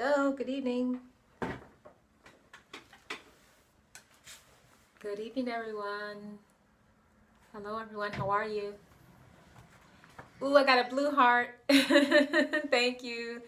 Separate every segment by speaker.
Speaker 1: Hello, good evening. Good evening, everyone. Hello, everyone. How are you? Ooh, I got a blue heart. Thank you.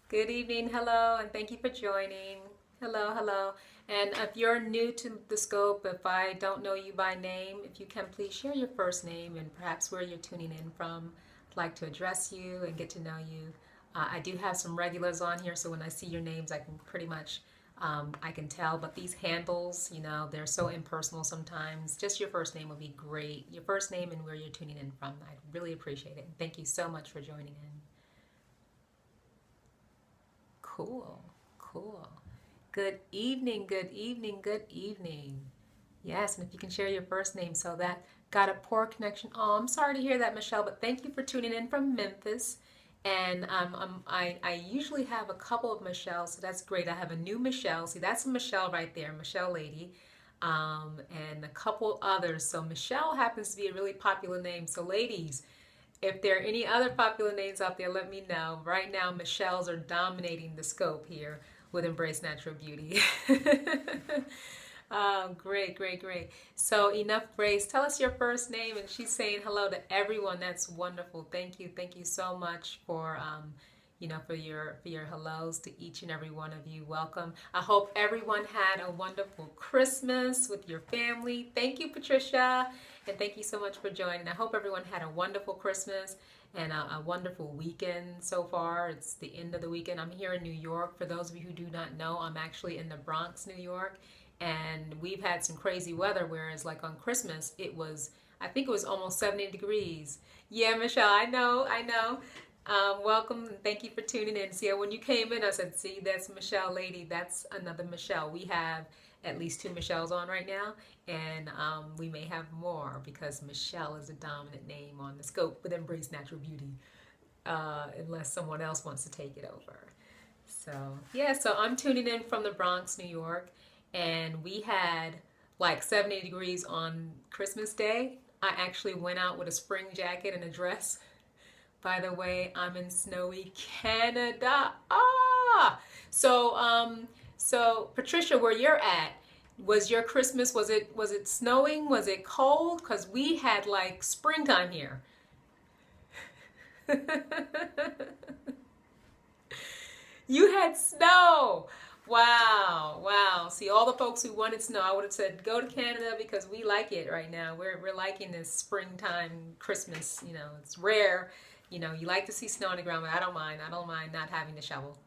Speaker 1: Good evening. Hello, and thank you for joining. Hello, hello. And if you're new to the scope, if I don't know you by name, if you can please share your first name and perhaps where you're tuning in from. I'd like to address you and get to know you. I do have some regulars on here, so when I see your names, I can pretty much I can tell. But these handles, they're so impersonal sometimes. Just your first name would be great. Your first name and where you're tuning in from. I'd really appreciate it. And thank you so much for joining in. Cool, cool. Good evening, good evening, good evening. Yes, and if you can share your first name, so that got a poor connection. Oh, I'm sorry to hear that, Michelle, but thank you for tuning in from Memphis. And I usually have a couple of Michelles, so that's great. I have a new Michelle. See, that's a Michelle right there, Michelle Lady, and a couple others. So Michelle happens to be a really popular name. So ladies, if there are any other popular names out there, let me know. Right now, Michelles are dominating the scope here with Embrace Natural Beauty. Oh, great, great, great. So enough Grace. Tell us your first name, and she's saying hello to everyone. That's wonderful. Thank you so much for for your hellos to each and every one of you. Welcome. I hope everyone had a wonderful Christmas with your family. Thank you, Patricia, and thank you so much for joining. I hope everyone had a wonderful Christmas and a wonderful weekend so far. It's the end of the weekend. I'm here in New York. For those of you who do not know, I'm actually in the Bronx, New York. And we've had some crazy weather, whereas like on Christmas, I think it was almost 70 degrees. Yeah, Michelle, I know, I know. Welcome and thank you for tuning in. See, when you came in, I said, see, that's Michelle Lady. That's another Michelle. We have at least two Michelles on right now, and we may have more because Michelle is a dominant name on the scope with Embrace Natural Beauty, unless someone else wants to take it over. So, yeah, so I'm tuning in from the Bronx, New York, and we had like 70 degrees on Christmas Day. I actually went out with a spring jacket and a dress. By the way, I'm in snowy Canada. So Patricia, where you're at, was your Christmas, was it snowing? Was it cold? Because we had like springtime here. You had snow. Wow, wow. See, all the folks who wanted snow, I would have said go to Canada because we like it right now. We're liking this springtime Christmas. It's rare. You like to see snow on the ground, but I don't mind. I don't mind not having to shovel.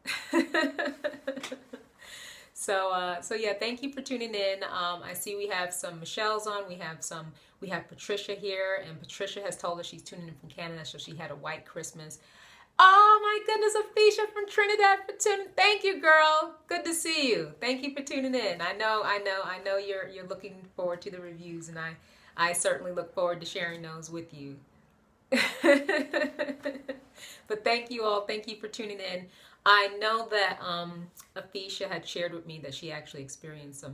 Speaker 1: So yeah, thank you for tuning in. I see we have some Michelle's on. We have Patricia here, and Patricia has told us she's tuning in from Canada, so she had a white Christmas. Oh my goodness, Aficia from Trinidad for tuning. Thank you, girl. Good to see you. Thank you for tuning in. I know you're looking forward to the reviews, and I certainly look forward to sharing those with you. But thank you all. Thank you for tuning in. I know that Aficia had shared with me that she actually experienced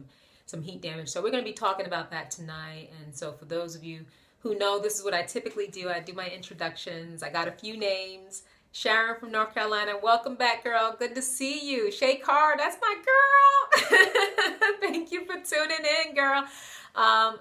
Speaker 1: some heat damage. So we're going to be talking about that tonight. And so for those of you who know, this is what I typically do. I do my introductions. I got a few names. Sharon from North Carolina, welcome back, girl. Good to see you. Shay Carr, that's my girl. Thank you for tuning in, girl.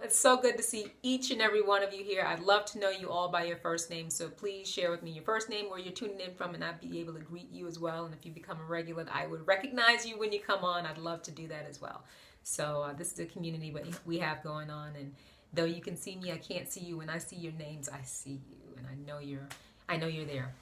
Speaker 1: It's so good to see each and every one of you here. I'd love to know you all by your first name, so please share with me your first name, where you're tuning in from, and I'd be able to greet you as well. And if you become a regular, I would recognize you when you come on. I'd love to do that as well. So this is a community we have going on, and though you can see me, I can't see you. When I see your names, I see you, and I know you're there.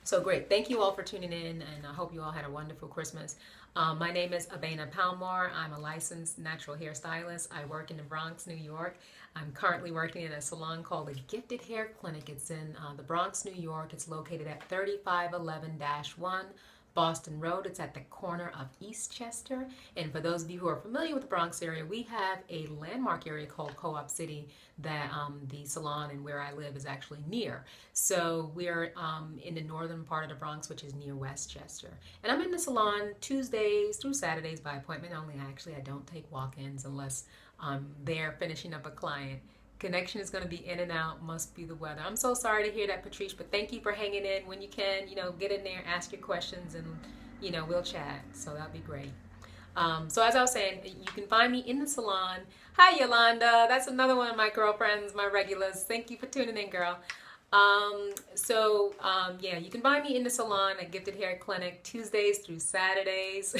Speaker 1: So great. Thank you all for tuning in, and I hope you all had a wonderful Christmas. My name is Abena Palmore. I'm a licensed natural hairstylist. I work in the Bronx, New York. I'm currently working in a salon called the Gifted Hair Clinic. It's in the Bronx, New York. It's located at 3511-1 Boston Road. It's at the corner of Eastchester. And for those of you who are familiar with the Bronx area, we have a landmark area called Co-op City that the salon and where I live is actually near. So we're in the northern part of the Bronx, which is near Westchester. And I'm in the salon Tuesdays through Saturdays by appointment only. Actually, I don't take walk-ins unless I'm there finishing up a client. Connection is going to be in and out. Must be the weather. I'm so sorry to hear that, Patrice, but thank you for hanging in. When you can, get in there, ask your questions, and we'll chat. So that'll be great. So as I was saying, you can find me in the salon. Hi, Yolanda. That's another one of my girlfriends, my regulars. Thank you for tuning in, girl. Yeah, you can find me in the salon at Gifted Hair Clinic Tuesdays through Saturdays.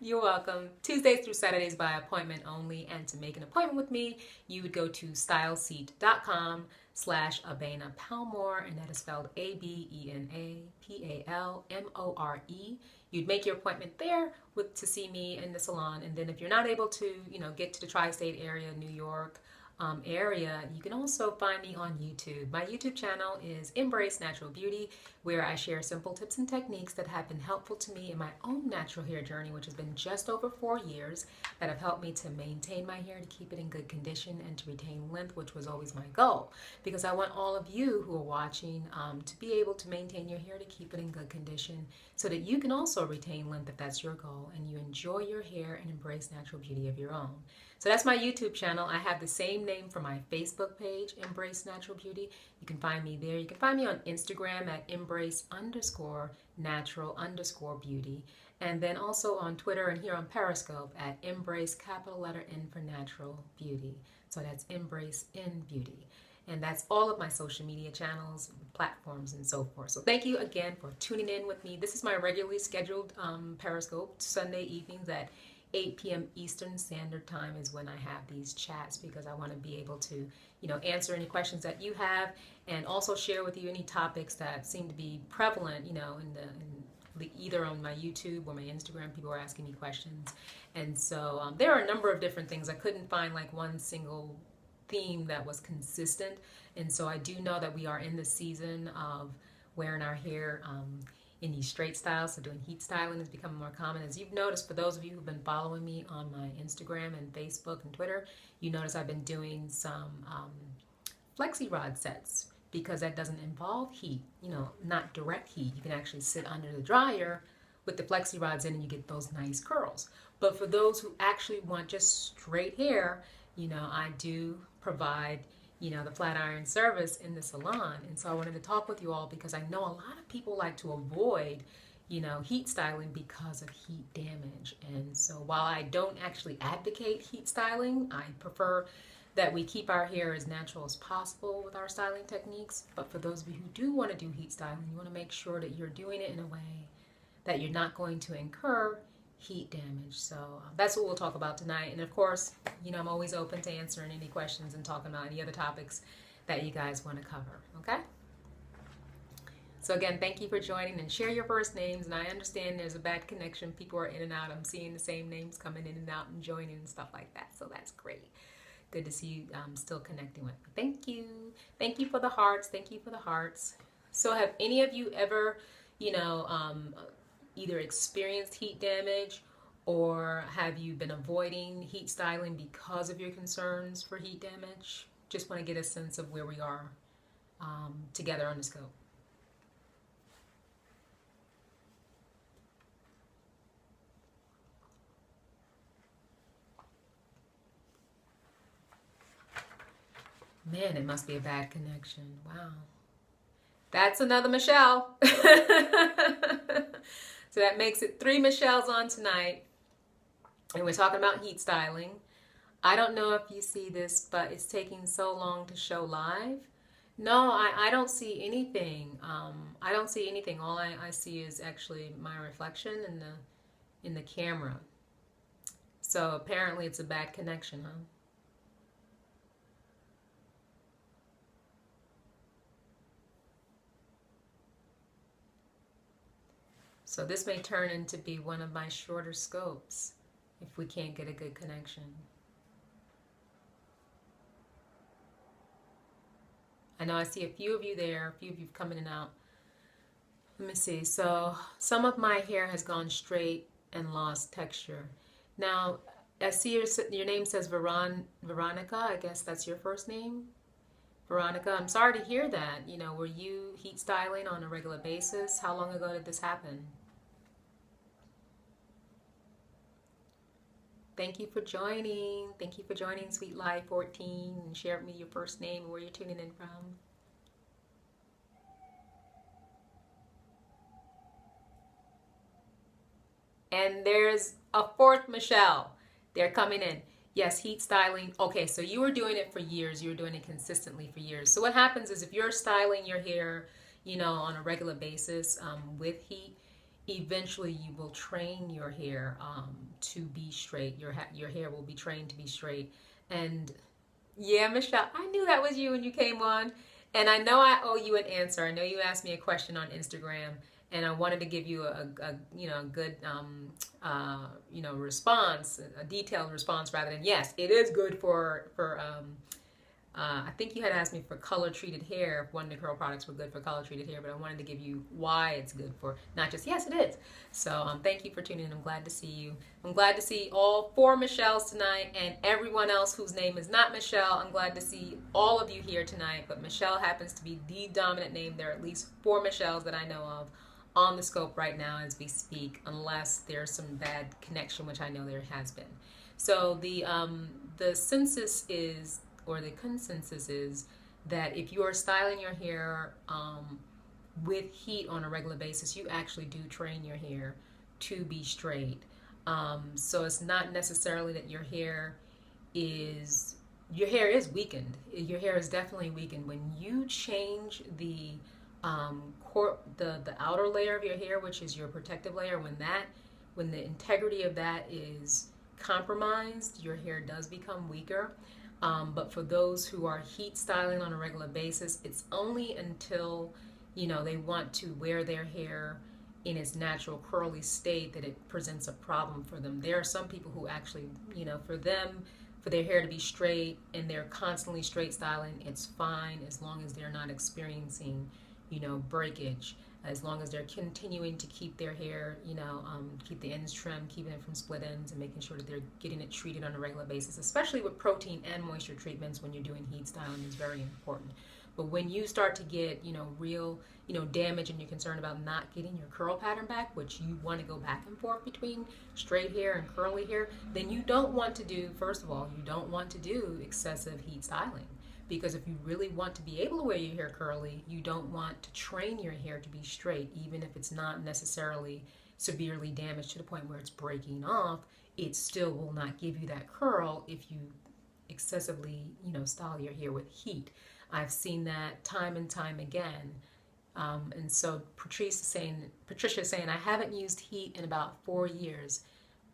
Speaker 1: You're welcome. Tuesdays through Saturdays by appointment only. And to make an appointment with me, you would go to styleseat.com/Abena Palmore, and that is spelled ABENA PALMORE. You'd make your appointment there to see me in the salon. And then if you're not able to, get to the tri-state area, New York area, you can also find me on YouTube. My YouTube channel is Embrace Natural Beauty, where I share simple tips and techniques that have been helpful to me in my own natural hair journey, which has been just over 4 years, that have helped me to maintain my hair, to keep it in good condition, and to retain length, which was always my goal. Because I want all of you who are watching to be able to maintain your hair, to keep it in good condition, so that you can also retain length if that's your goal, and you enjoy your hair and embrace natural beauty of your own. So that's my YouTube channel. I have the same name for my Facebook page, Embrace Natural Beauty. You can find me there. You can find me on Instagram at embrace_natural_beauty. And then also on Twitter and here on Periscope at Embrace N for Natural Beauty. So that's Embrace in Beauty. And that's all of my social media channels, platforms, and so forth. So thank you again for tuning in with me. This is my regularly scheduled Periscope Sunday evenings at 8 p.m. Eastern Standard Time is when I have these chats, because I want to be able to, answer any questions that you have, and also share with you any topics that seem to be prevalent, either on my YouTube or my Instagram. People are asking me questions, and so there are a number of different things. I couldn't find like one single theme that was consistent, and so I do know that we are in the season of wearing our hair in these straight styles, so doing heat styling is becoming more common. As you've noticed, for those of you who've been following me on my Instagram and Facebook and Twitter, you notice I've been doing some flexi rod sets, because that doesn't involve heat, not direct heat. You can actually sit under the dryer with the flexi rods in and you get those nice curls. But for those who actually want just straight hair, I do provide the flat iron service in the salon. And so I wanted to talk with you all, because I know a lot of people like to avoid, heat styling because of heat damage. And so while I don't actually advocate heat styling, I prefer that we keep our hair as natural as possible with our styling techniques. But for those of you who do want to do heat styling, you want to make sure that you're doing it in a way that you're not going to incur heat damage. So that's what we'll talk about tonight. And of course, I'm always open to answering any questions and talking about any other topics that you guys want to cover. Okay? So again, thank you for joining, and share your first names. And I understand there's a bad connection. People are in and out. I'm seeing the same names coming in and out and joining and stuff like that. So that's great. Good to see you still connecting with me. Thank you. Thank you for the hearts. Thank you for the hearts. So have any of you ever, either experienced heat damage, or have you been avoiding heat styling because of your concerns for heat damage? Just want to get a sense of where we are together on the scope. Man, it must be a bad connection. Wow. That's another Michelle. So that makes it 3 Michelles on tonight. And we're talking about heat styling. I don't know if you see this, but it's taking so long to show live. No, I don't see anything. I don't see anything. All I see is actually my reflection in the camera. So apparently it's a bad connection, huh? So this may turn into be one of my shorter scopes if we can't get a good connection. I know I see a few of you there, a few of you coming in and out. Let me see. So some of my hair has gone straight and lost texture. Now, I see your name says Veronica. I guess that's your first name. Veronica, I'm sorry to hear that. Were you heat styling on a regular basis? How long ago did this happen? Thank you for joining. Thank you for joining Sweet Life 14, and share with me your first name and where you're tuning in from. And there's a fourth Michelle. They're coming in. Yes, heat styling. Okay, so you were doing it for years. You were doing it consistently for years. So what happens is if you're styling your hair, you know, on a regular basis with heat, eventually you will train your hair to be straight. Your hair will be trained to be straight. And yeah, Michelle, I knew that was you when you came on. And I know I owe you an answer. I know you asked me a question on Instagram, and I wanted to give you a you know, a good you know, response, a detailed response, rather than yes, it is good for I think you had asked me for color treated hair, if one of the curl products were good for color treated hair, but I wanted to give you why it's good for, not just yes, it is. So thank you for tuning in. I'm glad to see you. I'm glad to see all 4 Michelles tonight, and everyone else whose name is not Michelle. I'm glad to see all of you here tonight, but Michelle happens to be the dominant name. There are at least 4 Michelles that I know of on the scope right now as we speak, unless there's some bad connection, which I know there has been. So the census is, or the consensus is, that if you are styling your hair with heat on a regular basis, you actually do train your hair to be straight. So it's not necessarily that your hair is weakened. Your hair is definitely weakened when you change the outer layer of your hair, which is your protective layer. When the integrity of that is compromised, your hair does become weaker. But for those who are heat styling on a regular basis, it's only until, you know, they want to wear their hair in its natural curly state that it presents a problem for them. There are some people who actually, you know, for their hair to be straight and they're constantly straight styling, it's fine as long as they're not experiencing, you know, breakage, as long as they're continuing to keep their hair, you know, keep the ends trimmed, keeping it from split ends, and making sure that they're getting it treated on a regular basis, especially with protein and moisture treatments when you're doing heat styling, is very important. But when you start to get, you know, real, you know, damage, and you're concerned about not getting your curl pattern back, which you want to go back and forth between straight hair and curly hair, then you don't want to do, first of all, you don't want to do excessive heat styling. Because if you really want to be able to wear your hair curly, you don't want to train your hair to be straight, even if it's not necessarily severely damaged to the point where it's breaking off. It still will not give you that curl if you excessively, you know, style your hair with heat. I've seen that time and time again. And so Patricia is saying, I haven't used heat in about 4 years.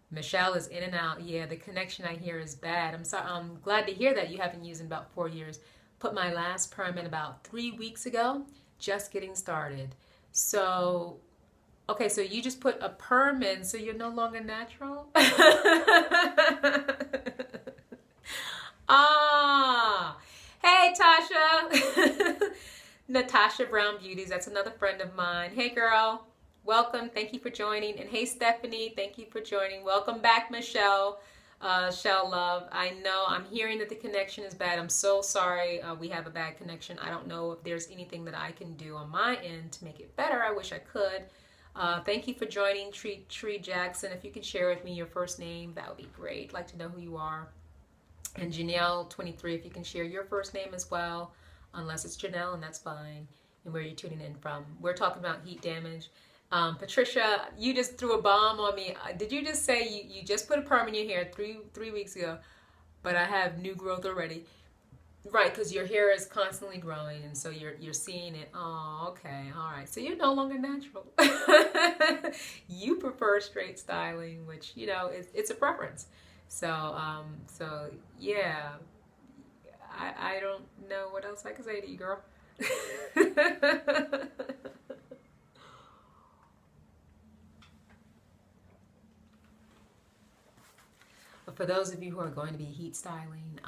Speaker 1: Michelle is in and out. Yeah, the connection I hear is bad. I'm sorry. I'm glad to hear that you haven't used in about 4 years. Put my last perm in about 3 weeks ago, just getting started. So, okay, so you just put a perm in, so you're no longer natural? Ah, hey, Tasha. Natasha Brown Beauties, that's another friend of mine. Hey, girl. Welcome. Thank you for joining. And hey, Stephanie, thank you for joining. Welcome back, Michelle. Shell Love. I know I'm hearing that the connection is bad. I'm so sorry we have a bad connection. I don't know if there's anything that I can do on my end to make it better. I wish I could. Thank you for joining, Tree Jackson. If you can share with me your first name, that would be great. I'd like to know who you are. And Janelle 23, if you can share your first name as well, unless it's Janelle, and that's fine, and where you're tuning in from. We're talking about heat damage. Patricia, you just threw a bomb on me. Did you just say you just put a perm in your hair three weeks ago, but I have new growth already? Right, because your hair is constantly growing, and so you're seeing it. Oh, okay, all right. So you're no longer natural. You prefer straight styling, which, you know, it's a preference. So yeah, I don't know what else I can say to you, girl. But for those of you who are going to be heat styling,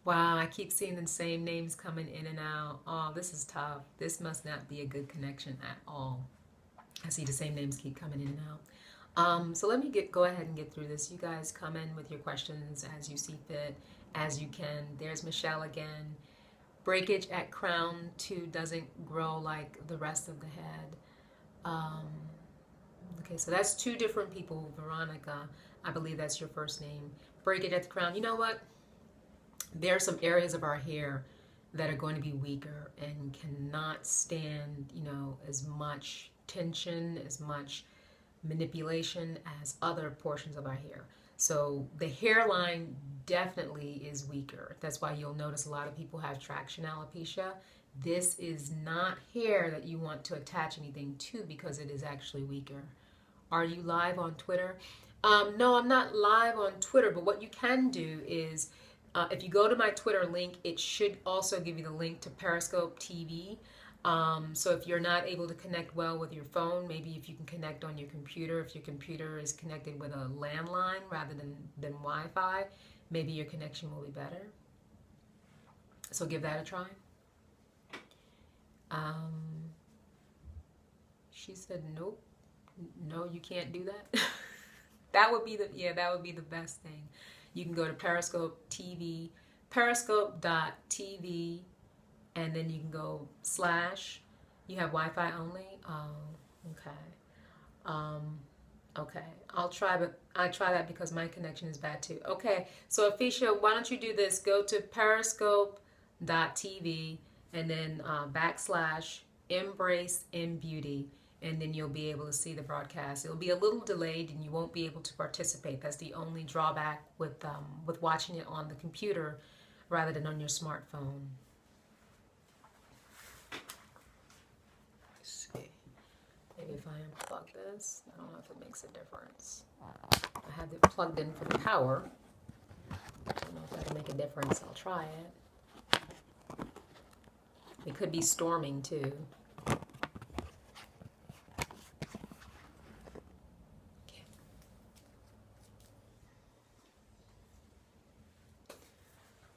Speaker 1: wow, I keep seeing the same names coming in and out. Oh, this is tough. This must not be a good connection at all. I see the same names keep coming in and out. So let me go ahead and get through this. You guys come in with your questions as you see fit, as you can. There's Michelle again. Breakage at crown 2 doesn't grow like the rest of the head. Okay, so that's 2 different people. Veronica, I believe that's your first name. Breakage at the crown. You know what? There are some areas of our hair that are going to be weaker and cannot stand, you know, as much tension, as much manipulation as other portions of our hair. So the hairline definitely is weaker. That's why you'll notice a lot of people have traction alopecia. This is not hair that you want to attach anything to because it is actually weaker. Are you live on Twitter? No, I'm not live on Twitter, but what you can do is if you go to my Twitter link, it should also give you the link to Periscope TV. So if you're not able to connect well with your phone, maybe if you can connect on your computer, if your computer is connected with a landline rather than Wi-Fi, maybe your connection will be better. So give that a try. She said, nope, no, you can't do that. That would be the best thing. You can go to Periscope TV, periscope.tv, and then you can go / you have Wi-Fi only? Oh, okay. Okay, I'll try, but I try that because my connection is bad too. Okay, so Afisha, why don't you do this? Go to periscope.tv and then / embrace in beauty, and then you'll be able to see the broadcast. It'll be a little delayed and you won't be able to participate. That's the only drawback with watching it on the computer rather than on your smartphone. Let's see. Maybe if I unplug this, I don't know if it makes a difference. I have it plugged in for the power. I don't know if that'll make a difference. I'll try it. It could be storming too.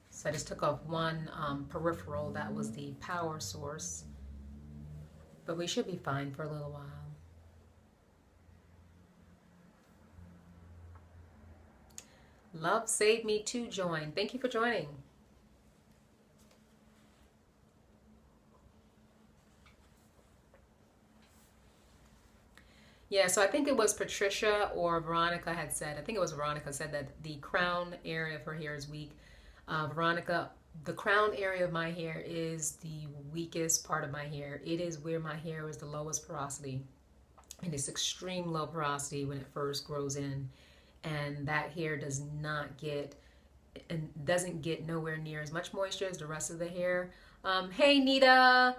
Speaker 1: So I just took off one peripheral. That was the power source. But we should be fine for a little while. Love Save Me to join. Thank you for joining. Yeah, so I think it was Patricia or Veronica had said, I think it was Veronica said that the crown area of her hair is weak. Veronica, the crown area of my hair is the weakest part of my hair. It is where my hair is the lowest porosity. And it's extreme low porosity when it first grows in. And that hair does not get, and doesn't get nowhere near as much moisture as the rest of the hair. Hey, Nita.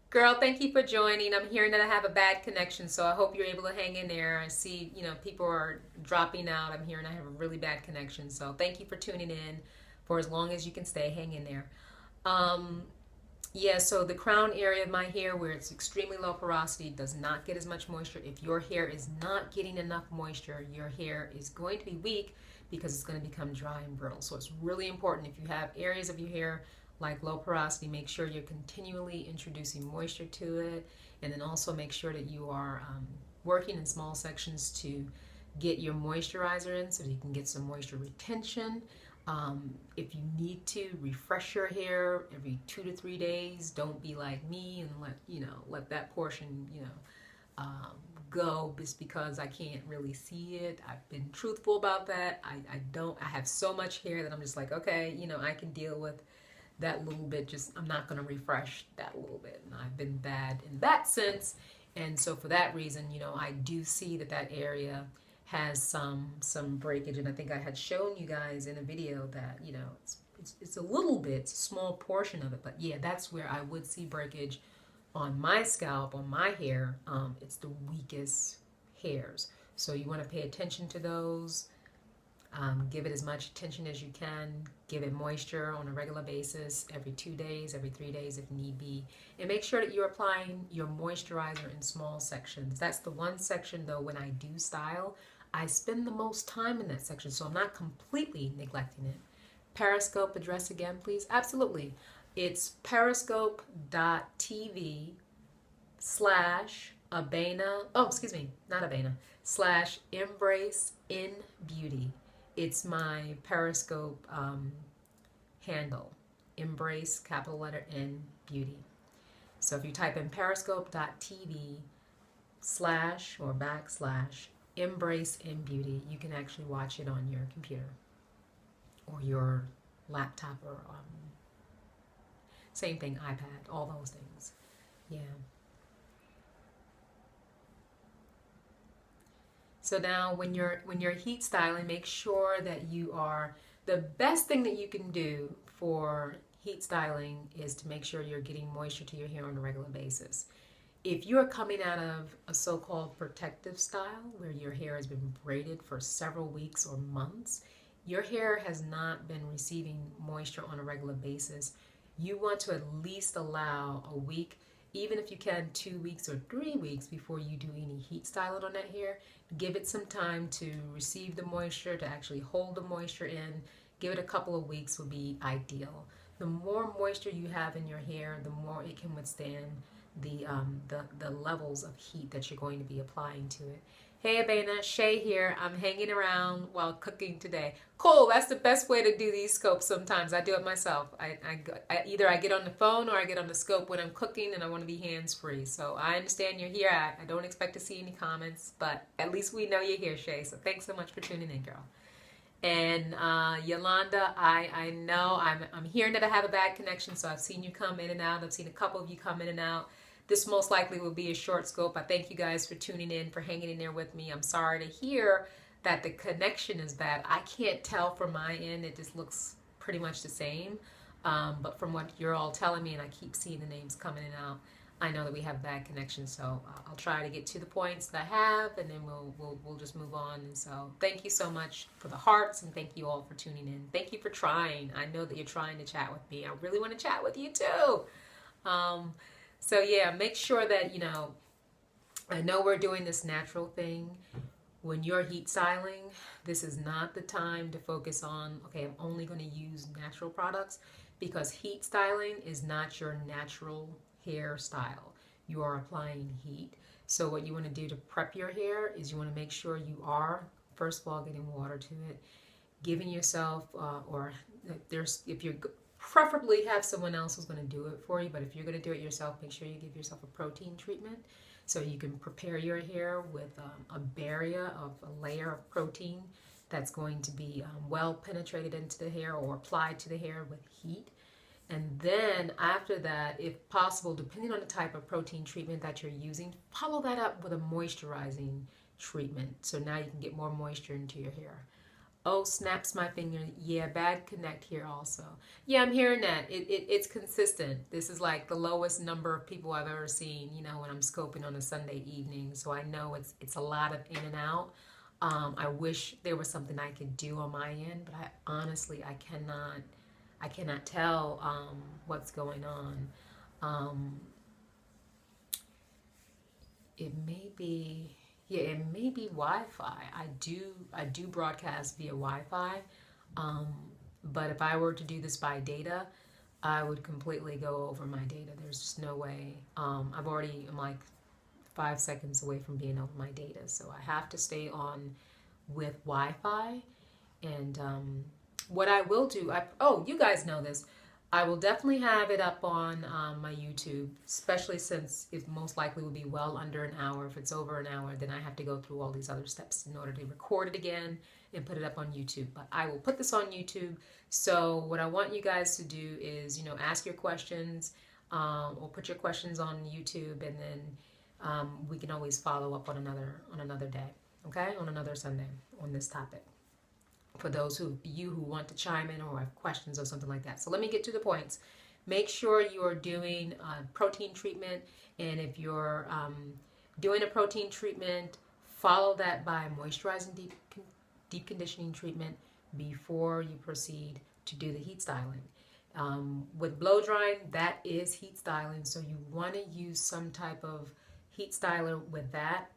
Speaker 1: Girl, thank you for joining. I'm hearing that I have a bad connection, so I hope you're able to hang in there. I see, people are dropping out. I'm hearing I have a really bad connection, so thank you for tuning in for as long as you can stay. Hang in there. Yeah, so the crown area of my hair where it's extremely low porosity does not get as much moisture. If your hair is not getting enough moisture, your hair is going to be weak because it's going to become dry and brittle. So it's really important if you have areas of your hair like low porosity, make sure you're continually introducing moisture to it, and then also make sure that you are working in small sections to get your moisturizer in so that you can get some moisture retention. If you need to refresh your hair every 2 to 3 days, don't be like me and let that portion go just because I can't really see it. I've been truthful about that. I have so much hair that I'm just like, okay, I can deal with that little bit. I'm not going to refresh that little bit. And I've been bad in that sense. And so for that reason, I do see that area has some breakage. And I think I had shown you guys in a video that, it's a little bit, it's a small portion of it. But yeah, that's where I would see breakage on my scalp, on my hair. It's the weakest hairs. So you want to pay attention to those. Give it as much attention as you can. Give it moisture on a regular basis, every 2 days, every 3 days if need be. And make sure that you're applying your moisturizer in small sections. That's the one section, though, when I do style, I spend the most time in that section, so I'm not completely neglecting it. Periscope address again, please. Absolutely. It's periscope.tv / embrace in beauty. It's my Periscope handle, embrace, capital letter N, beauty. So if you type in periscope.tv / embrace in beauty, you can actually watch it on your computer or your laptop or same thing, iPad, all those things. Yeah. So now when you're heat styling, make sure that you are, the best thing that you can do for heat styling is to make sure you're getting moisture to your hair on a regular basis. If you're coming out of a so-called protective style where your hair has been braided for several weeks or months, your hair has not been receiving moisture on a regular basis, you want to at least allow a week, even if you can 2 weeks or 3 weeks before you do any heat styling on that hair. Give it some time to receive the moisture, to actually hold the moisture in. Give it a couple of weeks would be ideal. The more moisture you have in your hair, the more it can withstand the levels of heat that you're going to be applying to it. Hey Abena, Shay here. I'm hanging around while cooking today. Cool, that's the best way to do these scopes sometimes. I do it myself. Either I get on the phone or I get on the scope when I'm cooking and I want to be hands-free. So I understand you're here. I don't expect to see any comments, but at least we know you're here, Shay. So thanks so much for tuning in, girl. And Yolanda, I know I'm hearing that I have a bad connection, so I've seen you come in and out. I've seen a couple of you come in and out. This most likely will be a short scope. I thank you guys for tuning in, for hanging in there with me. I'm sorry to hear that the connection is bad. I can't tell from my end. It just looks pretty much the same. But from what you're all telling me, and I keep seeing the names coming in and out, I know that we have bad connection. So I'll try to get to the points that I have, and then we'll just move on. And so thank you so much for the hearts, and thank you all for tuning in. Thank you for trying. I know that you're trying to chat with me. I really want to chat with you too. So yeah, make sure that, I know we're doing this natural thing. When you're heat styling, this is not the time to focus on, okay, I'm only going to use natural products, because heat styling is not your natural hairstyle. You are applying heat. So what you want to do to prep your hair is you want to make sure you are, first of all, getting water to it, giving yourself, if you're preferably have someone else who's going to do it for you, but if you're going to do it yourself, make sure you give yourself a protein treatment so you can prepare your hair with a barrier of a layer of protein that's going to be well penetrated into the hair or applied to the hair with heat. And then after that, if possible, depending on the type of protein treatment that you're using, follow that up with a moisturizing treatment, so now you can get more moisture into your hair. Oh, snaps my finger. Yeah, bad connect here also. Yeah, I'm hearing that. It's consistent. This is like the lowest number of people I've ever seen, when I'm scoping on a Sunday evening. So I know it's a lot of in and out. I wish there was something I could do on my end, but honestly, I cannot tell what's going on. It may be... Yeah, it may be Wi-Fi. I do broadcast via Wi-Fi, but if I were to do this by data, I would completely go over my data. There's just no way. I'm like 5 seconds away from being over my data, so I have to stay on with Wi-Fi. And what I will do, you guys know this, I will definitely have it up on my YouTube, especially since it most likely will be well under an hour. If it's over an hour, then I have to go through all these other steps in order to record it again and put it up on YouTube. But I will put this on YouTube. So what I want you guys to do is, ask your questions, or put your questions on YouTube, and then we can always follow up on another day, okay, on another Sunday on this topic, for those who want to chime in or have questions or something like that. So let me get to the points. Make sure you're doing a protein treatment, and if you're doing a protein treatment, follow that by moisturizing deep conditioning treatment before you proceed to do the heat styling. With blow drying, that is heat styling, so you want to use some type of heat styler with that.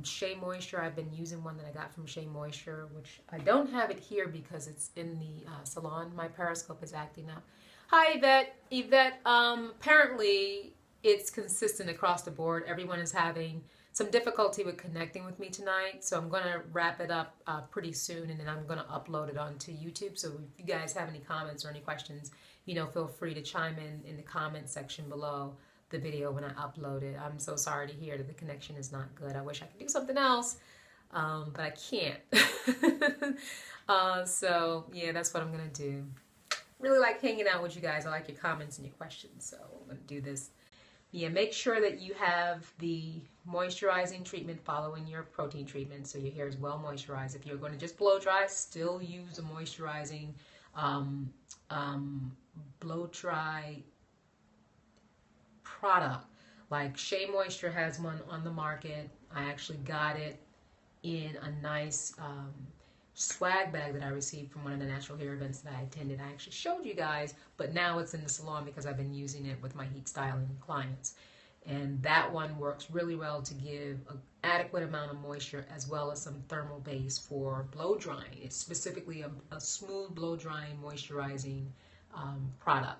Speaker 1: Shea Moisture, I've been using one that I got from Shea Moisture, which I don't have it here because it's in the salon. My Periscope is acting up. Hi, Yvette. Yvette, apparently it's consistent across the board. Everyone is having some difficulty with connecting with me tonight, so I'm going to wrap it up pretty soon, and then I'm going to upload it onto YouTube. So if you guys have any comments or any questions, feel free to chime in the comment section below the video when I upload it. I'm so sorry to hear that the connection is not good. I wish I could do something else, but I can't. So yeah, that's what I'm gonna do. Really like hanging out with you guys. I like your comments and your questions, so I'm gonna do this Yeah, make sure that you have the moisturizing treatment following your protein treatment so your hair is well moisturized. If you're going to just blow dry, still use a moisturizing um, blow dry product. Like Shea Moisture has one on the market. I actually got it in a nice swag bag that I received from one of the natural hair events that I attended. I actually showed you guys, but now it's in the salon because I've been using it with my heat styling clients. And that one works really well to give an adequate amount of moisture as well as some thermal base for blow drying. It's specifically a smooth blow drying moisturizing product.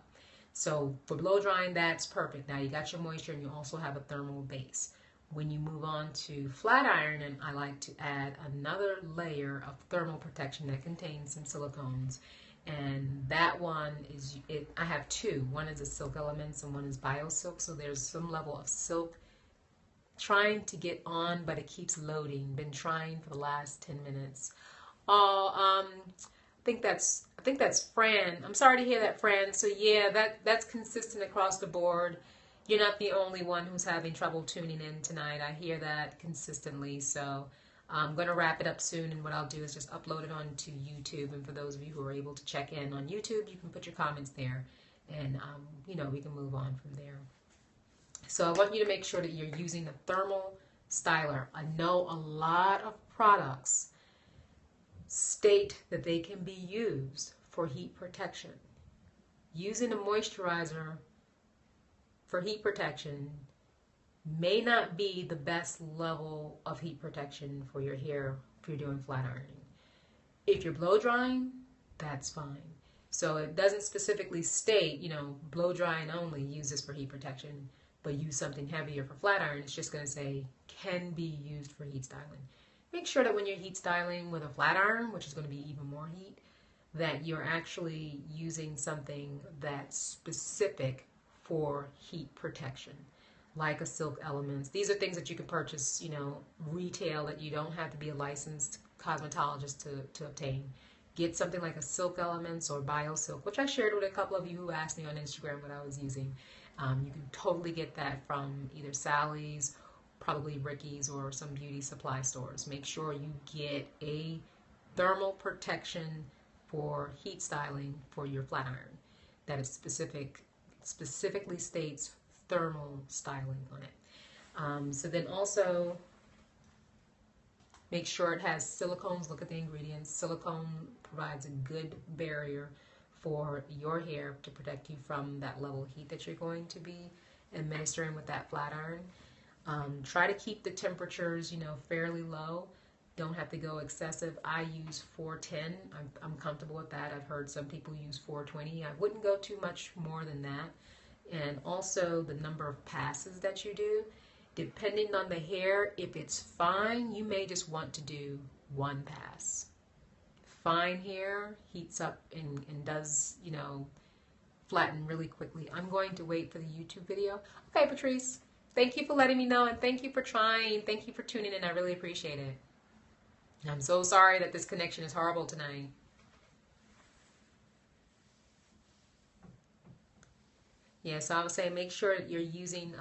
Speaker 1: So for blow drying, that's perfect. Now you got your moisture and you also have a thermal base. When you move on to flat ironing, I like to add another layer of thermal protection that contains some silicones. And that one is, I have two. One is a Silk Elements and one is BioSilk. So there's some level of silk trying to get on, but it keeps loading. Been trying for the last 10 minutes. Oh, I think that's Fran. I'm sorry to hear that, Fran. So yeah, that's consistent across the board. You're not the only one who's having trouble tuning in tonight. I hear that consistently. So I'm going to wrap it up soon, and what I'll do is just upload it onto YouTube. And for those of you who are able to check in on YouTube, you can put your comments there, and you know, we can move on from there. So I want you to make sure that you're using a thermal styler. I know a lot of products state that they can be used for heat protection. Using a moisturizer for heat protection may not be the best level of heat protection for your hair if you're doing flat ironing. If you're blow drying, that's fine. So it doesn't specifically state, you know, blow drying only, use this for heat protection, but use something heavier for flat iron. It's just going to say can be used for heat styling. Make sure that when you're heat styling with a flat iron, which is going to be even more heat, that you're actually using something that's specific for heat protection, like a Silk Elements. These are things that you can purchase, you know, retail, that you don't have to be a licensed cosmetologist to obtain. Get something like a Silk Elements or BioSilk, which I shared with a couple of you who asked me on Instagram what I was using. You can totally get that from either Sally's, probably Ricky's, or some beauty supply stores. Make sure you get a thermal protection for heat styling for your flat iron that is specifically states thermal styling on it. So then also make sure it has silicones. Look at the ingredients. Silicone provides a good barrier for your hair to protect you from that level of heat that you're going to be administering with that flat iron. Try to keep the temperatures, you know, fairly low. Don't have to go excessive. I use 410. I'm comfortable with that. I've heard some people use 420. I wouldn't go too much more than that. And also the number of passes that you do. Depending on the hair, if it's fine, you may just want to do one pass. Fine hair heats up and does, you know, flatten really quickly. I'm going to wait for the YouTube video. Okay, Patrice, thank you for letting me know, and thank you for trying. Thank you for tuning in. I really appreciate it. I'm so sorry that this connection is horrible tonight. Yeah, so I would say make sure you're using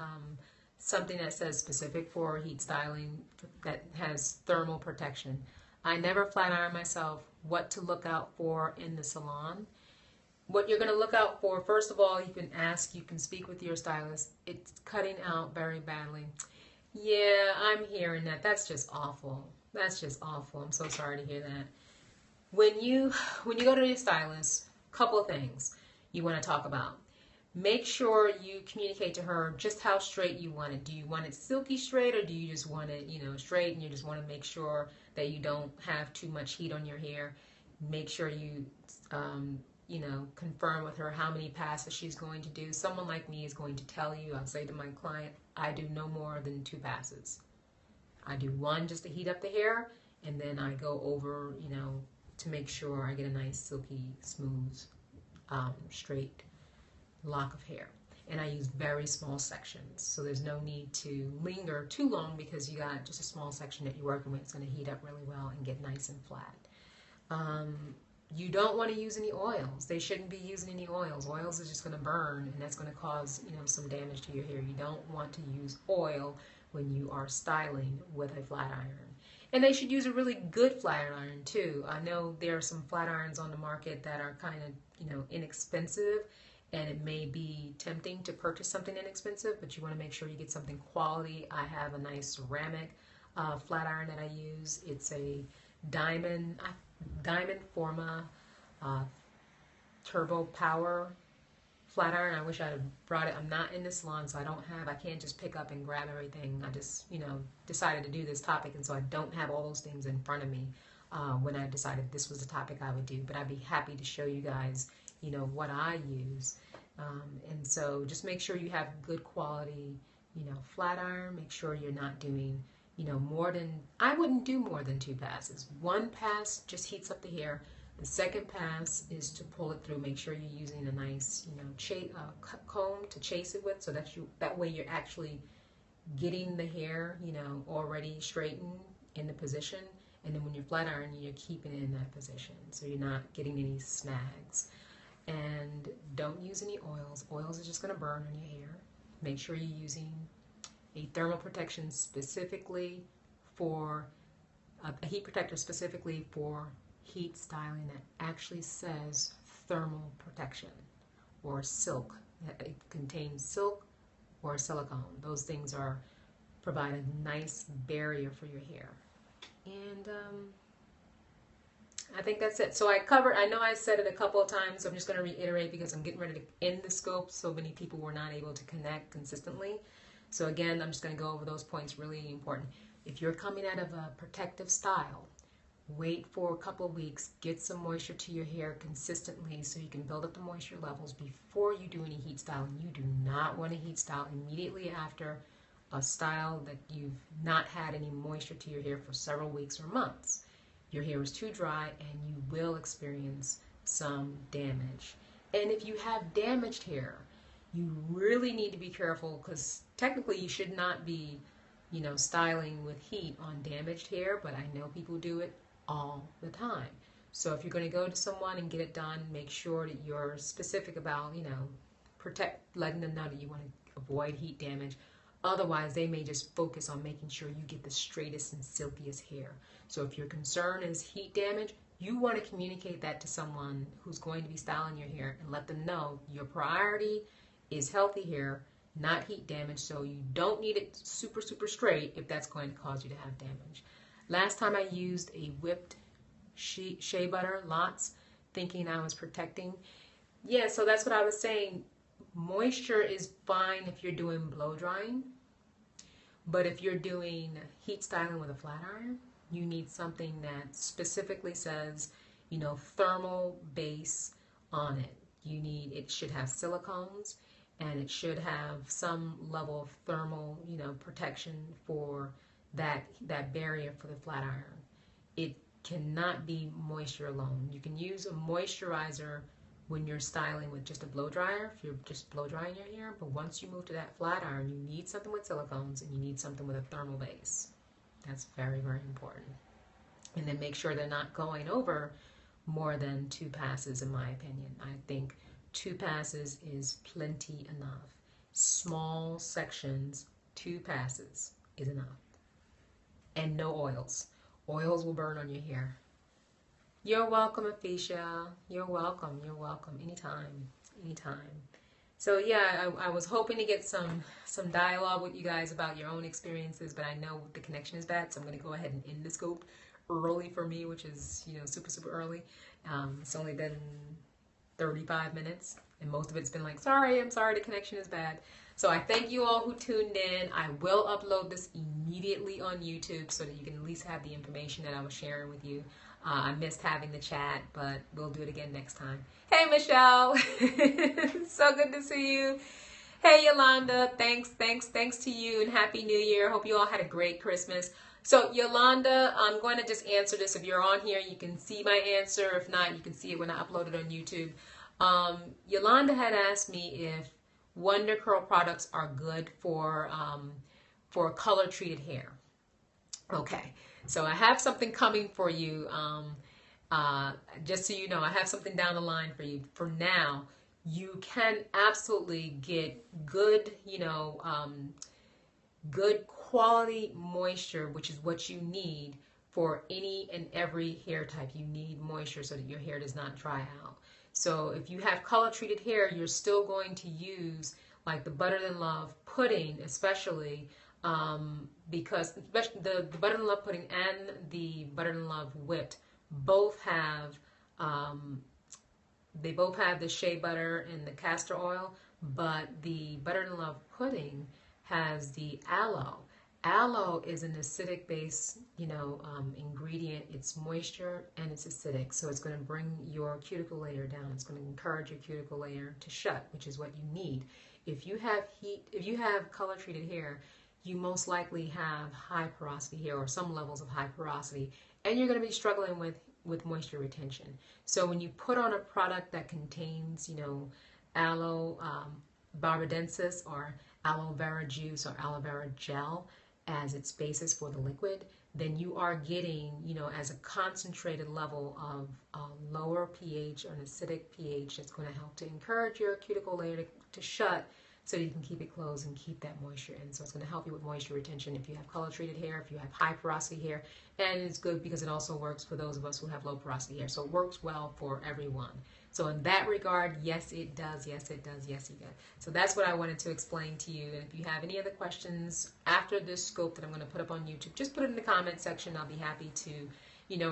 Speaker 1: something that says specific for heat styling that has thermal protection. I never flat iron myself. What to look out for in the salon. What you're going to look out for, first of all, you can speak with your stylist. It's cutting out very badly. Yeah, I'm hearing that. That's just awful. That's just awful. I'm so sorry to hear that. When you go to your stylist, a couple of things you want to talk about. Make sure you communicate to her just how straight you want it. Do you want it silky straight, or do you just want it, you know, straight, and you just want to make sure that you don't have too much heat on your hair? Make sure you, you know, confirm with her how many passes she's going to do. Someone like me is going to tell you, I'll say to my client, I do no more than 2 passes. I do 1 just to heat up the hair, and then I go over, you know, to make sure I get a nice silky, smooth, straight lock of hair. And I use very small sections, so there's no need to linger too long because you got just a small section that you're working with. It's going to heat up really well and get nice and flat. You don't want to use any oils. They shouldn't be using any oils. Oils is just going to burn, and that's going to cause, some damage to your hair. You don't want to use oil when you are styling with a flat iron. And they should use a really good flat iron too. I know there are some flat irons on the market that are kind of, inexpensive, and it may be tempting to purchase something inexpensive, but you want to make sure you get something quality. I have a nice ceramic flat iron that I use. It's a diamond Forma Turbo Power flat iron. I wish I had brought it. I'm not in the salon, so I can't just pick up and grab everything. I just, decided to do this topic, and so I don't have all those things in front of me when I decided this was the topic I would do. But I'd be happy to show you guys, what I use. And so just make sure you have good quality, flat iron. Make sure you're not doing, I wouldn't do more than 2 passes. 1 pass just heats up the hair. The second pass is to pull it through. Make sure you're using a nice, comb to chase it with, so that way you're actually getting the hair, already straightened in the position. And then when you're flat ironing, you're keeping it in that position, so you're not getting any snags. And don't use any oils. Oils are just going to burn on your hair. Make sure you're using a thermal protection specifically for a heat protector specifically for heat styling that actually says thermal protection, or silk. It contains silk or silicone. Those things provide a nice barrier for your hair. And I think that's it. So I know I said it a couple of times, so I'm just going to reiterate because I'm getting ready to end the scope. So many people were not able to connect consistently. So again, I'm just going to go over those points, really important. If you're coming out of a protective style, wait for a couple of weeks, get some moisture to your hair consistently so you can build up the moisture levels before you do any heat styling. You do not want to heat style immediately after a style that you've not had any moisture to your hair for several weeks or months. Your hair is too dry and you will experience some damage. And if you have damaged hair, you really need to be careful, because technically you should not be, styling with heat on damaged hair, but I know people do it all the time. So if you're going to go to someone and get it done, make sure that you're specific about, letting them know that you want to avoid heat damage. Otherwise, they may just focus on making sure you get the straightest and silkiest hair. So if your concern is heat damage, you want to communicate that to someone who's going to be styling your hair and let them know your priority is healthy hair, not heat damage. So you don't need it super, super straight if that's going to cause you to have damage. Last time I used a whipped shea butter, lots, thinking I was protecting. Yeah, so that's what I was saying. Moisture is fine if you're doing blow drying, but if you're doing heat styling with a flat iron, you need something that specifically says, thermal base on it. It should have silicones, and it should have some level of thermal, protection for that barrier for the flat iron. It cannot be moisture alone. You can use a moisturizer when you're styling with just a blow dryer, if you're just blow drying your hair, but once you move to that flat iron, you need something with silicones and you need something with a thermal base. That's very, very important. And then make sure they're not going over more than 2 passes, in my opinion. I think 2 passes is plenty enough. Small sections, 2 passes is enough. And no oils. Oils will burn on your hair. You're welcome, Aphisha. You're welcome. You're welcome. Anytime. Anytime. So yeah, I was hoping to get some dialogue with you guys about your own experiences, but I know the connection is bad, so I'm going to go ahead and end the scope early for me, which is, super, super early. It's only been 35 minutes, and most of it's been like, I'm sorry, the connection is bad. So I thank you all who tuned in. I will upload this immediately on YouTube so that you can at least have the information that I was sharing with you. I missed having the chat, but we'll do it again next time. Hey, Michelle. So good to see you. Hey, Yolanda. Thanks to you, and Happy New Year. Hope you all had a great Christmas. So, Yolanda, I'm going to just answer this. If you're on here, you can see my answer. If not, you can see it when I upload it on YouTube. Yolanda had asked me if Wonder Curl products are good for color-treated hair. Okay. So I have something coming for you. Just so you know, I have something down the line for you. For now, you can absolutely get good, good quality moisture, which is what you need for any and every hair type. You need moisture so that your hair does not dry out. So if you have color treated hair, you're still going to use like the Butter Than Love pudding, especially because the Butter Than Love pudding and the Butter Than Love whipped both have they both have the shea butter and the castor oil, but the Butter Than Love pudding has the aloe. Aloe is an acidic base, ingredient. It's moisture and it's acidic, so it's going to bring your cuticle layer down. It's going to encourage your cuticle layer to shut, which is what you need. If you have if you have color treated hair, you most likely have high porosity hair or some levels of high porosity, and you're going to be struggling with moisture retention. So when you put on a product that contains, aloe barbadensis or aloe vera juice or aloe vera gel as its basis for the liquid, then you are getting, as a concentrated level of lower pH or an acidic pH that's going to help to encourage your cuticle layer to shut so you can keep it closed and keep that moisture in. So it's going to help you with moisture retention if you have color treated hair, if you have high porosity hair, and it's good because it also works for those of us who have low porosity hair. So it works well for everyone. So in that regard, yes, it does. Yes, it does. Yes, it does. So that's what I wanted to explain to you. And if you have any other questions after this scope that I'm going to put up on YouTube, just put it in the comment section. I'll be happy to,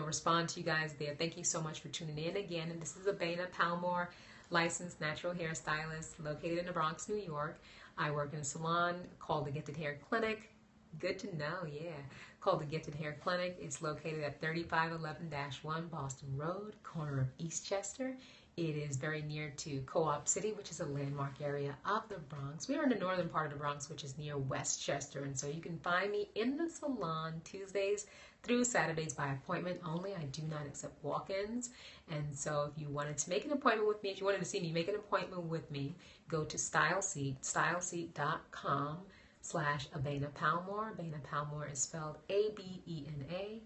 Speaker 1: respond to you guys there. Thank you so much for tuning in again. And this is Abena Palmore, licensed natural hairstylist located in the Bronx, New York. I work in a salon called the Gifted Hair Clinic. Good to know, yeah. Called the Gifted Hair Clinic. It's located at 3511-1 Boston Road, corner of Eastchester. It is very near to Co-op City, which is a landmark area of the Bronx. We are in the northern part of the Bronx, which is near Westchester. And so you can find me in the salon Tuesdays through Saturdays by appointment only. I do not accept walk-ins. And so if you wanted to make an appointment with me, if you wanted to see me make an appointment with me, go to StyleSeat, styleseat.com/Abena Palmore. Abena Palmore is spelled ABENA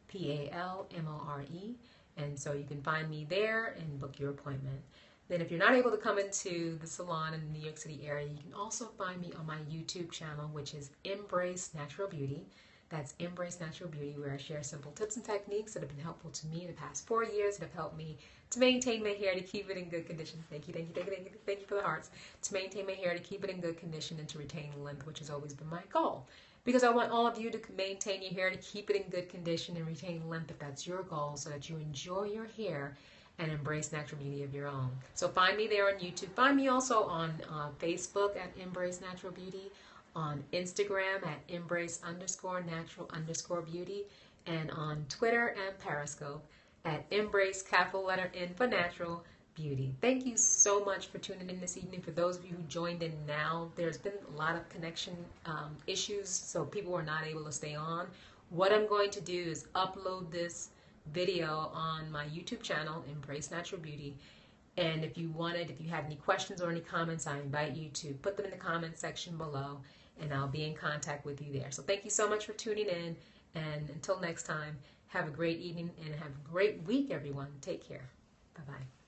Speaker 1: PALMORE. And so you can find me there and book your appointment. Then if you're not able to come into the salon in the New York City area, you can also find me on my YouTube channel, which is Embrace Natural Beauty. That's Embrace Natural Beauty, where I share simple tips and techniques that have been helpful to me in the past 4 years that have helped me to maintain my hair, to keep it in good condition. Thank you, thank you, thank you, thank you, thank you for the hearts. To maintain my hair, to keep it in good condition, and to retain length, which has always been my goal. Because I want all of you to maintain your hair, to keep it in good condition and retain length if that's your goal, so that you enjoy your hair and embrace natural beauty of your own. So find me there on YouTube. Find me also on Facebook at Embrace Natural Beauty, on Instagram at Embrace_natural_beauty, and on Twitter and Periscope at Embrace N for Natural Beauty. Thank you so much for tuning in this evening. For those of you who joined in now, there's been a lot of connection issues, so people were not able to stay on. What I'm going to do is upload this video on my YouTube channel, Embrace Natural Beauty. And if you had any questions or any comments, I invite you to put them in the comment section below, and I'll be in contact with you there. So thank you so much for tuning in, and until next time, have a great evening and have a great week, everyone. Take care. Bye-bye.